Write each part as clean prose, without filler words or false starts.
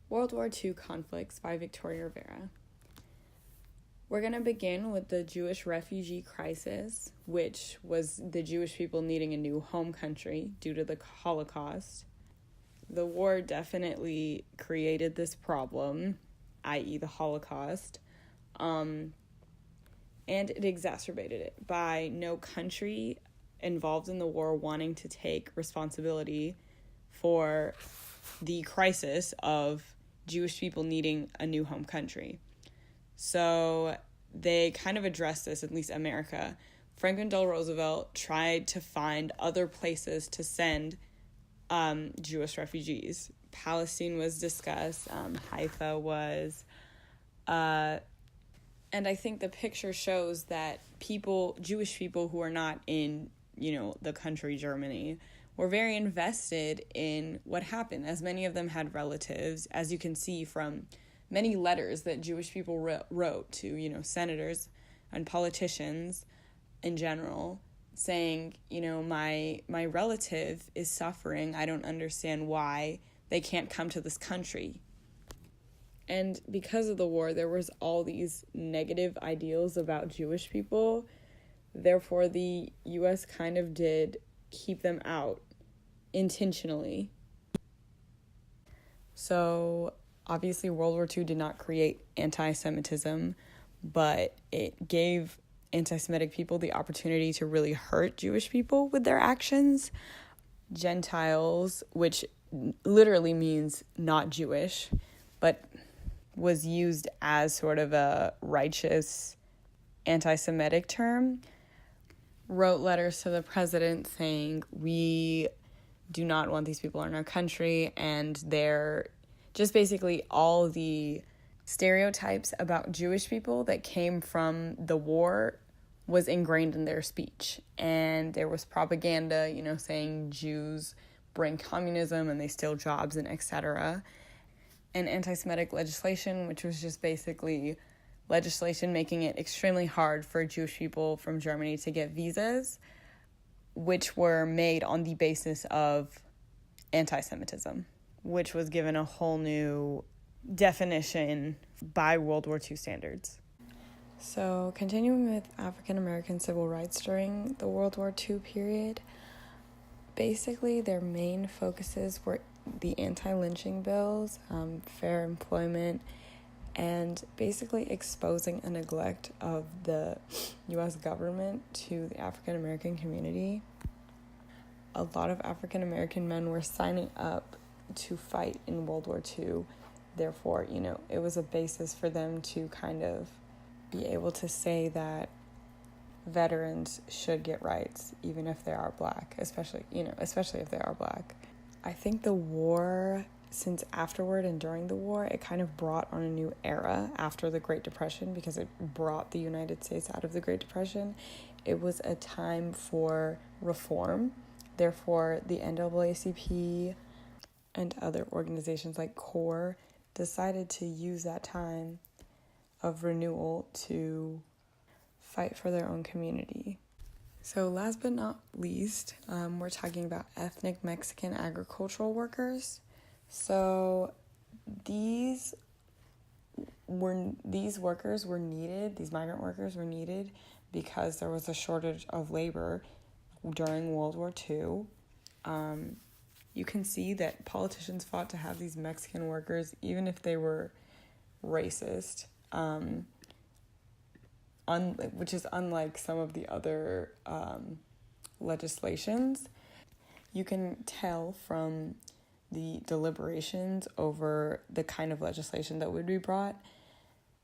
World War II Conflicts by Victoria Rivera. We're going to begin with the Jewish refugee crisis, which was the Jewish people needing a new home country due to the Holocaust. The war definitely created this problem, i.e. the Holocaust, and it exacerbated it by no country involved in the war wanting to take responsibility for the crisis of Jewish people needing a new home country. So they kind of addressed this, at least America. Franklin Delano Roosevelt tried to find other places to send Jewish refugees. Palestine was discussed, Haifa was, and I think the picture shows that Jewish people who are not in, the country Germany, were very invested in what happened, as many of them had relatives, as you can see from many letters that Jewish people wrote to, senators and politicians in general, saying, my relative is suffering. I don't understand why they can't come to this country. And because of the war, there was all these negative ideals about Jewish people. Therefore, the U.S. kind of did keep them out intentionally. So obviously World War II did not create anti-Semitism, but it gave anti-Semitic people the opportunity to really hurt Jewish people with their actions. Gentiles, which literally means not Jewish, but was used as sort of a righteous anti-Semitic term, wrote letters to the president saying, we do not want these people in our country, and they're just basically all the stereotypes about Jewish people that came from the war was ingrained in their speech. And there was propaganda, saying Jews bring communism and they steal jobs and etc. And anti-Semitic legislation, which was just basically legislation making it extremely hard for Jewish people from Germany to get visas, which were made on the basis of anti-Semitism, which was given a whole new definition by World War II standards. So, continuing with African American civil rights during the World War II period, basically their main focuses were the anti-lynching bills, fair employment, and basically exposing a neglect of the U.S. government to the African American community. A lot of African American men were signing up to fight in World War II. Therefore, it was a basis for them to kind of be able to say that veterans should get rights, even if they are black, especially if they are black. I think the war, since afterward and during the war, it kind of brought on a new era after the Great Depression, because it brought the United States out of the Great Depression. It was a time for reform. Therefore, the NAACP and other organizations like CORE decided to use that time of renewal to fight for their own community. So last but not least, we're talking about ethnic Mexican agricultural workers. So these workers were needed, these migrant workers were needed because there was a shortage of labor during World War II. You can see that politicians fought to have these Mexican workers, even if they were racist, which is unlike some of the other legislations. You can tell from the deliberations over the kind of legislation that would be brought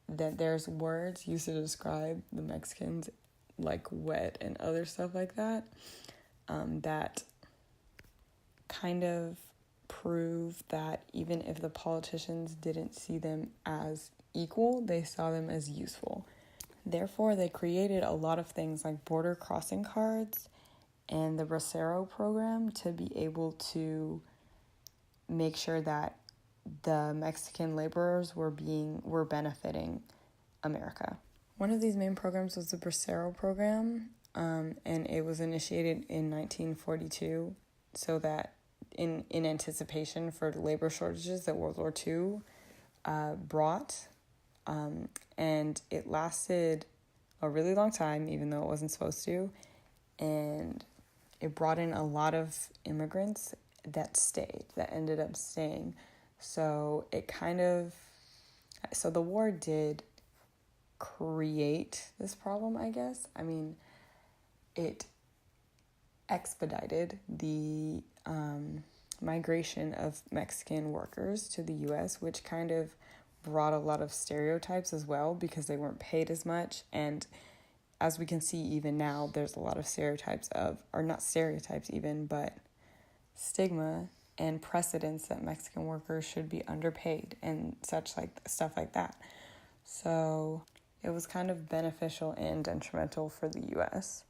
that there's words used to describe the Mexicans like wet and other stuff like that, that kind of prove that even if the politicians didn't see them as equal, they saw them as useful. Therefore, they created a lot of things like border crossing cards and the Bracero Program to be able to make sure that the Mexican laborers were benefiting America. One of these main programs was the Bracero Program, and it was initiated in 1942 so that in anticipation for the labor shortages that World War II brought. And it lasted a really long time, even though it wasn't supposed to. And it brought in a lot of immigrants that ended up staying. So so the war did create this problem, I guess. I mean, it expedited the migration of Mexican workers to the U.S., which kind of brought a lot of stereotypes as well, because they weren't paid as much. And as we can see even now, there's a lot of stereotypes or not stereotypes even, but stigma and precedents that Mexican workers should be underpaid and stuff like that. So it was kind of beneficial and detrimental for the U.S.